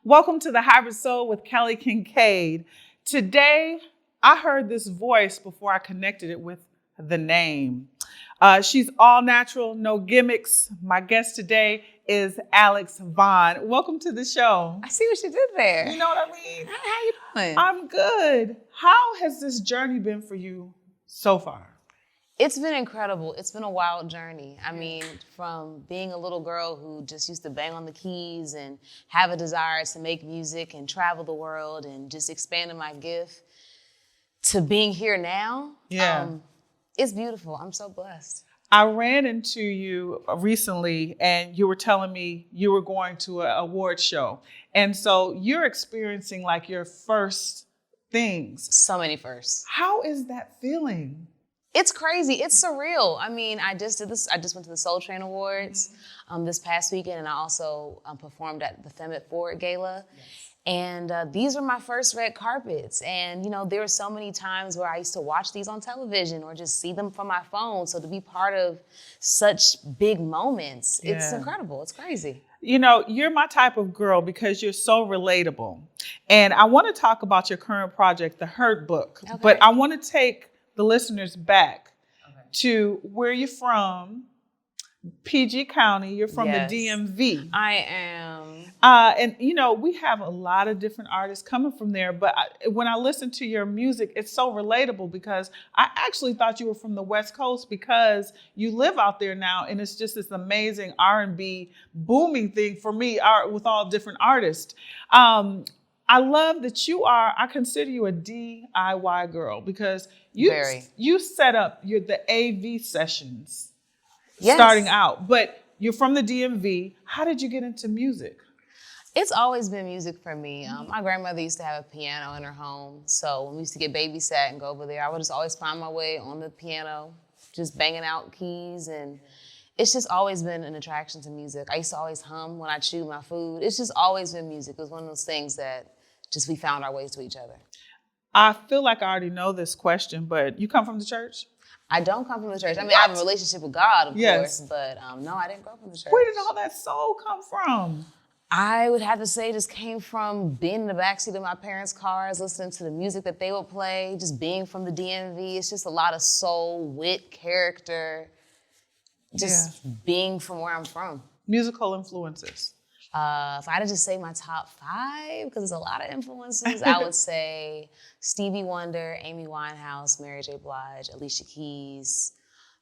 Welcome to the Hybrid Soul with Kelly Kinkaid. Today, I heard this voice before I connected it with the name. She's all natural, no gimmicks. My guest today is Alex Vaughn. Welcome to the show. I see what you did there. You know what I mean? How you doing? I'm good. How has this journey been for you so far? It's been incredible. It's been a wild journey. I mean, from being a little girl who just used to bang on the keys and have a desire to make music and travel the world and just expanding my gift to being here now. It's beautiful. I'm so blessed. I ran into you recently and you were telling me you were going to an award show. And so you're experiencing like your first things. So many firsts. How is that feeling? It's crazy. It's surreal. I mean, I just did this. I just went to the Soul Train Awards this past weekend, and I also performed at the Femme at Forward Gala. Yes. And these were my first red carpets. And, you know, there were so many times where I used to watch these on television or just see them from my phone. So to be part of such big moments, it's incredible. It's crazy. You know, you're my type of girl because you're so relatable. And I want to talk about your current project, The Hurt Book. Okay. But I want to take the listeners back to where you're from, PG County. You're from the DMV. I am. And, you know, we have a lot of different artists coming from there. But when I listen to your music, it's so relatable because I actually thought you were from the West Coast because you live out there now. And it's just this amazing R&B booming thing for me with all different artists. I love that I consider you a DIY girl because you set up the AV sessions starting out, but you're from the DMV. How did you get into music? It's always been music for me. My grandmother used to have a piano in her home. So when we used to get babysat and go over there, I would just always find my way on the piano, just banging out keys. And it's just always been an attraction to music. I used to always hum when I chewed my food. It's just always been music. It was one of those things that just we found our ways to each other. I feel like I already know this question, but you come from the church? I don't come from the church. I mean, I have a relationship with God, of course, but no, I didn't grow up from the church. Where did all that soul come from? I would have to say it just came from being in the backseat of my parents' cars, listening to the music that they would play, just being from the DMV. It's just a lot of soul, wit, character, just being from where I'm from. Musical influences. If I had to just say my top 5, because there's a lot of influences, I would say Stevie Wonder, Amy Winehouse, Mary J. Blige, Alicia Keys,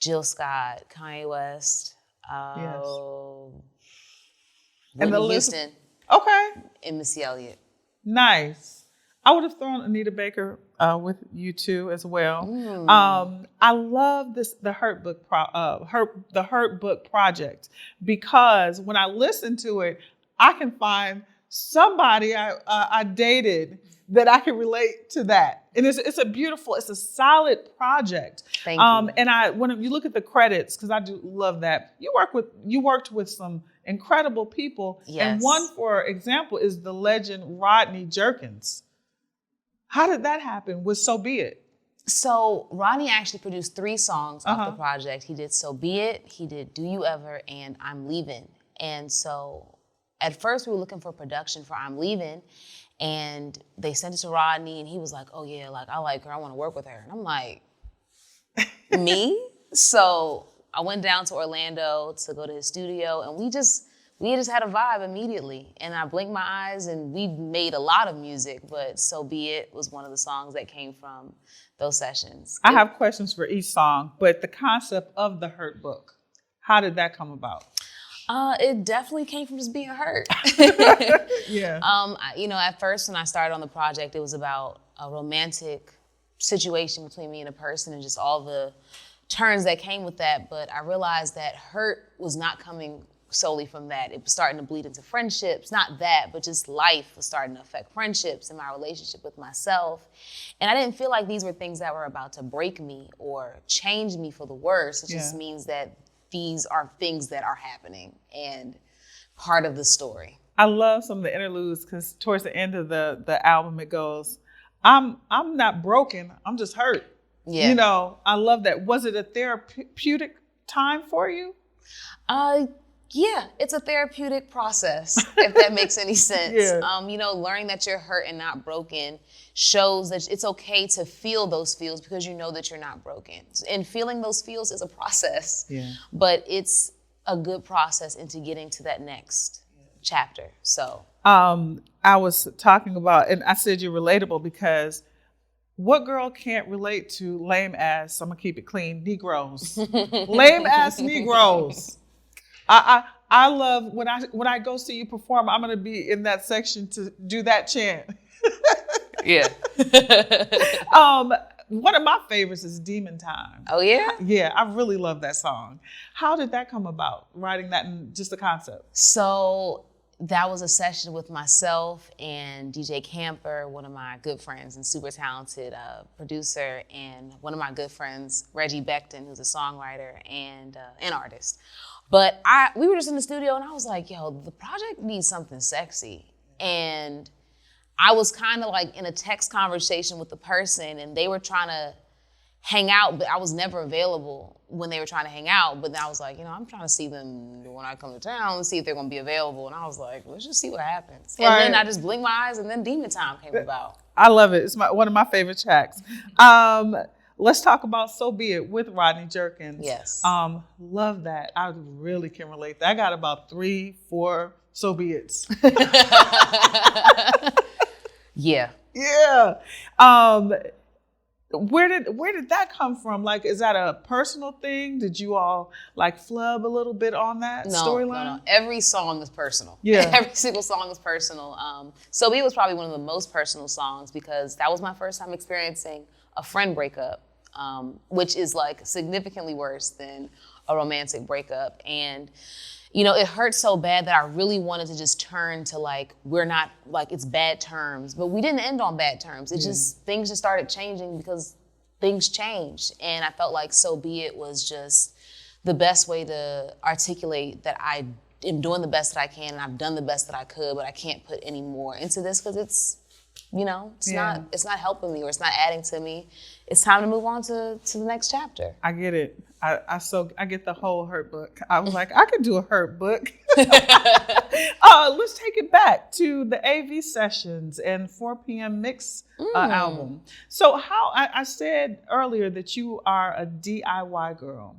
Jill Scott, Kanye West, Whitney Houston, and Missy Elliott. Nice. I would have thrown Anita Baker with you too as well. I love the Hurt Book the Hurt Book project because when I listen to it, I can find somebody I dated that I can relate to that, and it's a solid project. Thank you. And when you look at the credits, because I do love that you worked with some incredible people, and one, for example, is the legend Rodney Jerkins. How did that happen with So Be It? So Rodney actually produced 3 songs off the project. He did So Be It, he did Do You Ever, and I'm Leaving. And so at first we were looking for production for I'm Leaving, and they sent it to Rodney, and he was like, oh yeah, like I like her, I want to work with her. And I'm like, me? So I went down to Orlando to go to his studio, and we just had a vibe immediately. And I blinked my eyes, and we made a lot of music, but So Be It was one of the songs that came from those sessions. I have questions for each song, but the concept of the Hurt Book, how did that come about? It definitely came from just being hurt. At first when I started on the project, it was about a romantic situation between me and a person and just all the turns that came with that. But I realized that hurt was not coming solely from that. It was starting to bleed into friendships, not that, but just life was starting to affect friendships and my relationship with myself. And I didn't feel like these were things that were about to break me or change me for the worse. It just means that these are things that are happening and part of the story. I love some of the interludes because towards the end of the album, it goes, I'm not broken, I'm just hurt. Yeah. You know, I love that. Was it a therapeutic time for you? Yeah, it's a therapeutic process, if that makes any sense. Yeah. Learning that you're hurt and not broken shows that it's okay to feel those feels because you know that you're not broken. And feeling those feels is a process, but it's a good process into getting to that next chapter. So, I was talking about, and I said you're relatable because what girl can't relate to lame ass, I'm gonna keep it clean, Negroes. Lame ass Negroes. I love when I go see you perform, I'm gonna be in that section to do that chant. Yeah. One of my favorites is Demon Time. Oh yeah? Yeah, I really love that song. How did that come about? Writing that and just the concept? So that was a session with myself and DJ Camper, one of my good friends and super talented producer, and one of my good friends, Reggie Beckton, who's a songwriter and an artist. But we were just in the studio and I was like, yo, the project needs something sexy. And I was kind of like in a text conversation with the person and they were trying to hang out, but I was never available when they were trying to hang out. But then I was like, I'm trying to see them when I come to town and see if they're gonna be available. And I was like, let's just see what happens. And then I just blinked my eyes and then Demon Time came about. I love it. It's one of my favorite tracks. Let's talk about So Be It with Rodney Jerkins. Yes. Love that. I really can relate. I got about 3-4 So Be It's. Yeah. Yeah. Where did that come from? Like, is that a personal thing? Did you all like flub a little bit on that storyline? No. Every song is personal. Yeah. Every single song is personal. So Be It was probably one of the most personal songs because that was my first time experiencing a friend breakup, which is like significantly worse than a romantic breakup. And it hurt so bad that I really wanted to just turn to like, we're not like, it's bad terms, but we didn't end on bad terms. Things just started changing because things changed. And I felt like So Be It was just the best way to articulate that I am doing the best that I can and I've done the best that I could, but I can't put any more into this because it's not helping me or it's not adding to me. It's time to move on to the next chapter. I get it. I get the whole Hurt book. I was like, I could do a Hurt book. Let's take it back to the AV sessions and 4 p.m. mix album. So I said earlier that you are a DIY girl.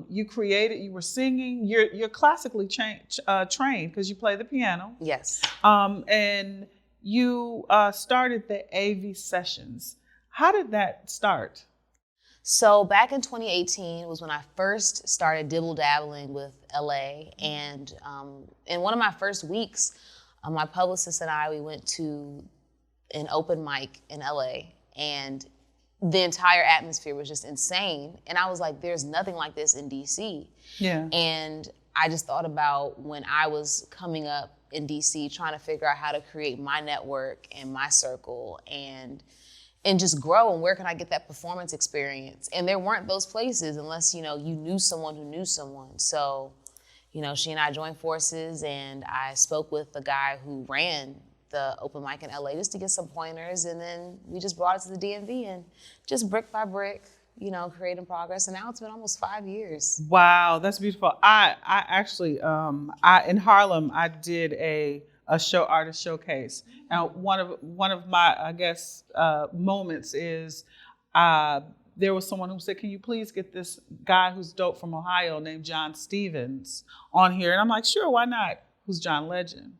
You were singing. You're classically trained because you play the piano. Yes. And you started the AV sessions. How did that start? So back in 2018 was when I first started dibble-dabbling with LA. And in one of my first weeks, my publicist and I, we went to an open mic in LA. And the entire atmosphere was just insane. And I was like, there's nothing like this in DC. Yeah. And I just thought about when I was coming up in DC, trying to figure out how to create my network and my circle and just grow, and where can I get that performance experience? And there weren't those places unless, you knew someone who knew someone. So, she and I joined forces and I spoke with the guy who ran the open mic in LA just to get some pointers. And then we just brought it to the DMV and just brick by brick, creating progress. And now it's been almost 5 years. Wow, that's beautiful. I actually, in Harlem, I did a artist showcase. And one of my, I guess, moments is there was someone who said, can you please get this guy who's dope from Ohio named John Stevens on here? And I'm like, sure, why not? Who's John Legend?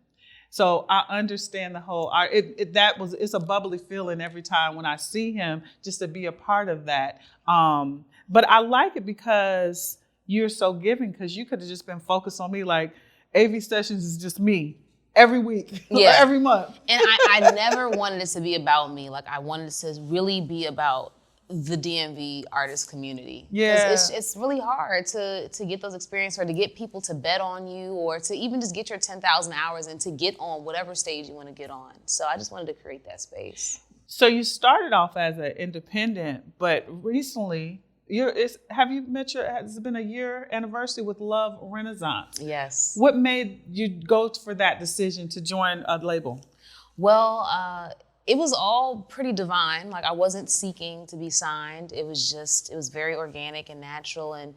So I understand the whole art. It's a bubbly feeling every time when I see him, just to be a part of that. But I like it because you're so giving, because you could have just been focused on me. Like, AV Sessions is just me. Every week, every month. And I never wanted it to be about me. Like, I wanted it to really be about the DMV artist community. Yeah. It's really hard to get those experiences, or to get people to bet on you, or to even just get your 10,000 hours and to get on whatever stage you want to get on. So I just wanted to create that space. So you started off as an independent, but recently, has it been a year anniversary with Love Renaissance? Yes. What made you go for that decision to join a label? Well, it was all pretty divine. Like, I wasn't seeking to be signed. It was very organic and natural. And,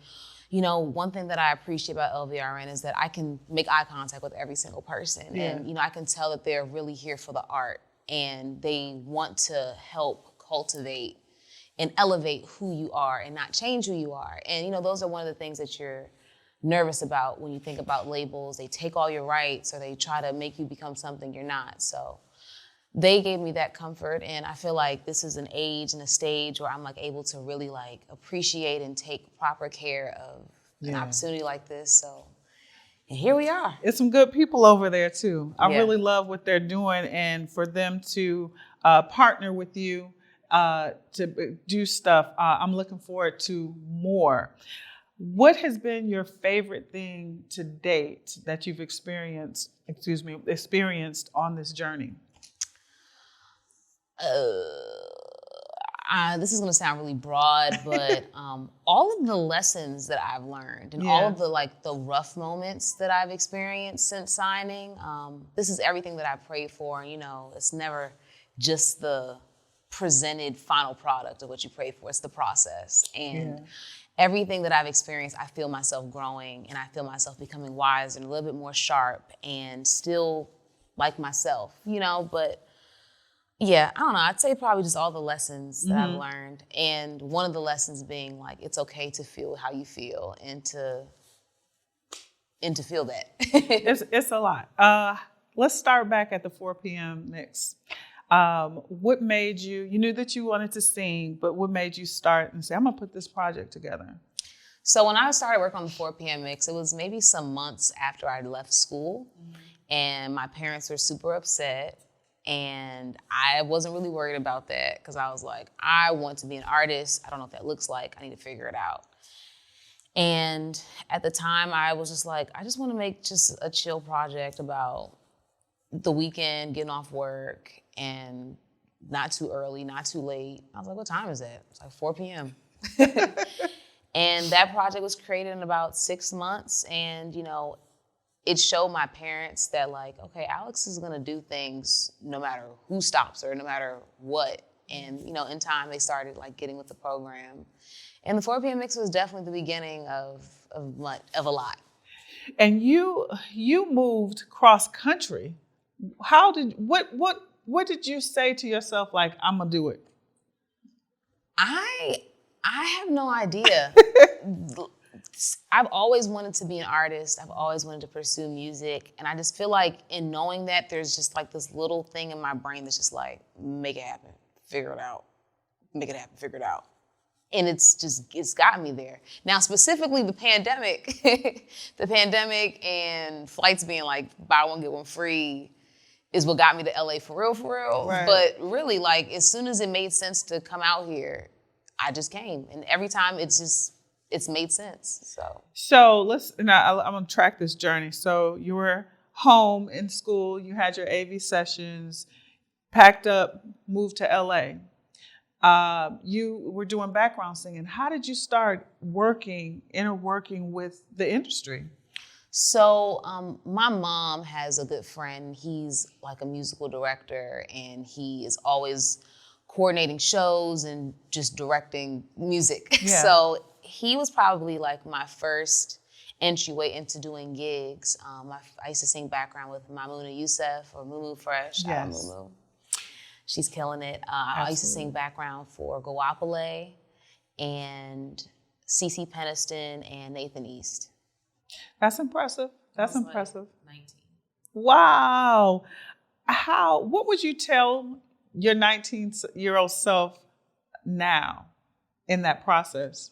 you know, one thing that I appreciate about LVRN is that I can make eye contact with every single person. Yeah. And, you know, I can tell that they're really here for the art and they want to help cultivate and elevate who you are and not change who you are. And, you know, those are one of the things that you're nervous about when you think about labels. They take all your rights or they try to make you become something you're not. So they gave me that comfort, and I feel like this is an age and a stage where I'm like able to really like appreciate and take proper care of an opportunity like this. So, and here we are. It's some good people over there too. I Yeah. really love what they're doing, and for them to partner with you to do stuff, I'm looking forward to more. What has been your favorite thing to date that you've experienced on this journey? This is going to sound really broad, but all of the lessons that I've learned and all of the like the rough moments that I've experienced since signing, this is everything that I prayed for. You know, it's never just the presented final product of what you pray for. It's the process. And everything that I've experienced, I feel myself growing and I feel myself becoming wiser and a little bit more sharp and still like myself, you know, but yeah, I don't know. I'd say probably just all the lessons that I've learned. And one of the lessons being like, it's okay to feel how you feel and to feel that. It's a lot. Let's start back at the 4 p.m. mix. What made you knew that you wanted to sing, but what made you start and say, I'm gonna put this project together? So when I started work on the 4 p.m. mix, it was maybe some months after I left school and my parents were super upset. And I wasn't really worried about that because I was like, I want to be an artist. I don't know what that looks like. I need to figure it out. And at the time, I was just like, I just want to make just a chill project about the weekend, getting off work, and not too early, not too late. I was like, what time is it? It's like 4 p.m. And that project was created in about 6 months. And, you know, it showed my parents that like, okay, Alex is gonna do things no matter who stops her, no matter what. And, you know, in time they started like getting with the program. And the 4 p.m. mix was definitely the beginning of a lot. And you moved cross country. What did you say to yourself like, I'm gonna do it? I have no idea. I've always wanted to be an artist. I've always wanted to pursue music. And I just feel like in knowing that, there's just like this little thing in my brain that's just like, make it happen, figure it out, make it happen, figure it out. And it's gotten me there. Now, specifically the pandemic, and flights being like buy one, get one free is what got me to LA for real. Right. But really, like, as soon as it made sense to come out here, I just came. And every time it's made sense. So I'm gonna track this journey. So you were home in school, you had your AV sessions, packed up, moved to LA. You were doing background singing. How did you start working with the industry? So my mom has a good friend. He's like a musical director and he is always coordinating shows and just directing music. Yeah. So he was probably like my first entryway into doing gigs. I used to sing background with Mamouna Youssef or Mumu Fresh. Yes. Mumu. She's killing it. I used to sing background for Goapele and Cece Peniston and Nathan East. That's impressive. That's impressive. Like 19. Wow. What would you tell your 19-year-old self now in that process?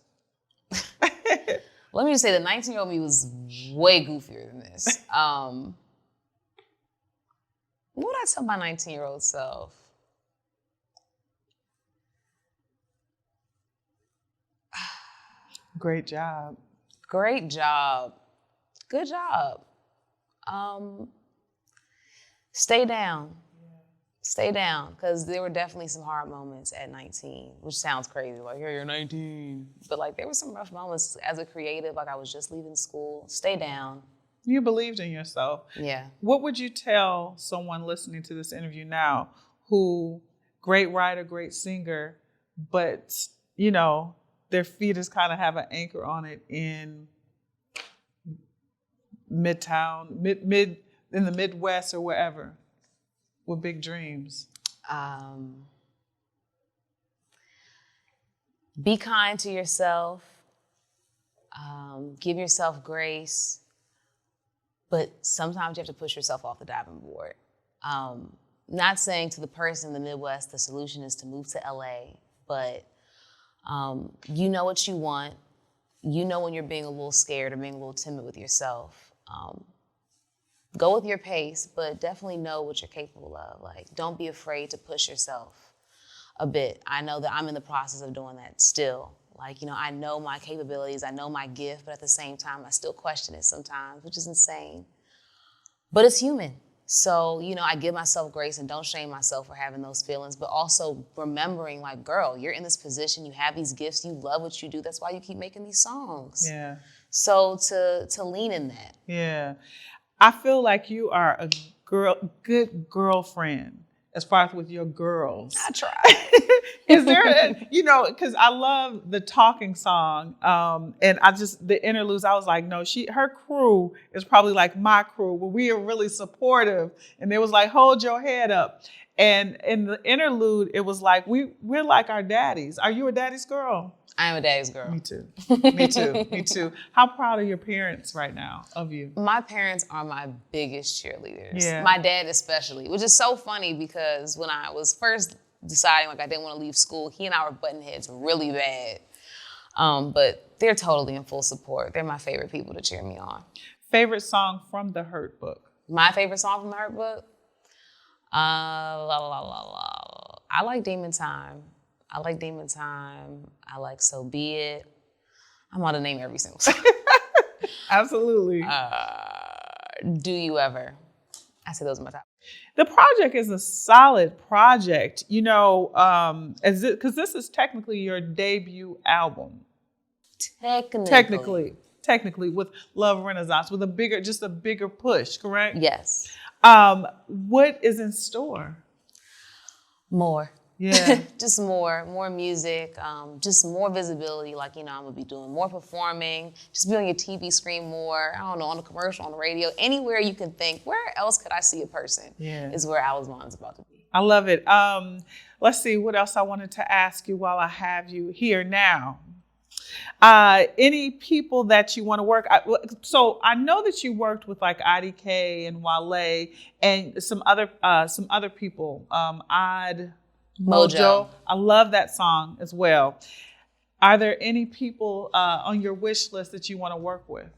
Let me just say the 19-year-old me was way goofier than this. What would I tell my 19-year-old self? Great job. Great job. Good job. Stay down. Stay down, because there were definitely some hard moments at 19, which sounds crazy, like, yeah, you're 19. But like, there were some rough moments as a creative, like I was just leaving school. Stay down. You believed in yourself. Yeah. What would you tell someone listening to this interview now who, great writer, great singer, but, you know, their feet is kind of have an anchor on it in Midtown, mid in the Midwest or wherever, with big dreams? Be kind to yourself. Give yourself grace. But sometimes you have to push yourself off the diving board. Not saying to the person in the Midwest the solution is to move to LA, but you know what you want. You know when you're being a little scared or being a little timid with yourself. Go with your pace, but definitely know what you're capable of. Like, don't be afraid to push yourself a bit. I know that I'm in the process of doing that still. Like, I know my capabilities, I know my gift, but at the same time, I still question it sometimes, which is insane. But it's human. So, I give myself grace and don't shame myself for having those feelings, but also remembering, like, girl, you're in this position, you have these gifts, you love what you do, that's why you keep making these songs. Yeah. So to lean in that. Yeah. I feel like you are a good girlfriend as far as with your girls. I try. Is there, because I love the talking song, and the interludes, I was like, no, her crew is probably like my crew, where we are really supportive, and it was like, hold your head up. And in the interlude, it was like, we're like our daddies. Are you a daddy's girl? I am a daddy's girl. Me too. Me too. Me too. How proud are your parents right now of you? My parents are my biggest cheerleaders. Yeah. My dad especially, which is so funny because when I was first deciding I didn't want to leave school, he and I were butting heads really bad. But they're totally in full support. They're my favorite people to cheer me on. Favorite song from the Hurt book? My favorite song from the Hurt book? I like Demon Time. I like Demon Time. I like So Be It. I'm about to name every single song. Absolutely. Do You Ever? I say those are my top. The project is a solid project, because this is technically your debut album. Technically, with Love Renaissance, with a bigger push, correct? Yes. What is in store? More. Yeah. Just more music, just more visibility. Like, I'm gonna be doing more performing, just be on your TV screen more, I don't know, on a commercial, on the radio, anywhere you can think, where else could I see a person? Yeah. Is where Alex Vaughn is about to be. I love it. Let's see what else I wanted to ask you while I have you here now. Any people that you want to work? So I know that you worked with like IDK and Wale and some other people. Odd Mojo. I love that song as well. Are there any people on your wish list that you want to work with?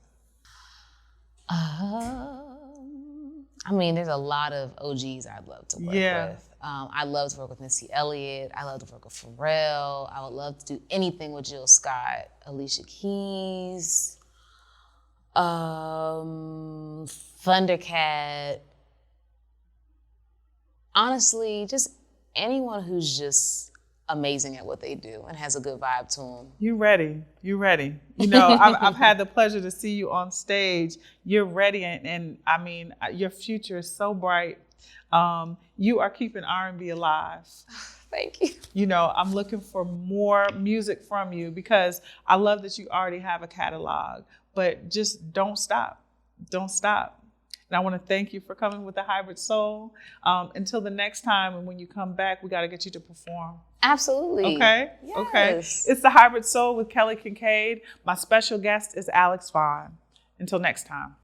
There's a lot of OGs I'd love to work with. I'd love to work with Missy Elliott. I love to work with Pharrell. I would love to do anything with Jill Scott, Alicia Keys, Thundercat. Honestly, just anyone who's just amazing at what they do and has a good vibe to them. You ready. I've had the pleasure to see you on stage. You're ready, and your future is so bright. You are keeping R&B alive. Thank you. I'm looking for more music from you because I love that you already have a catalog, but just don't stop. Don't stop. And I want to thank you for coming with the Hybrid Soul. Until the next time, and when you come back, we got to get you to perform. Absolutely. Okay? Yes. Okay. It's the Hybrid Soul with Kelly Kinkaid. My special guest is Alex Vaughn. Until next time.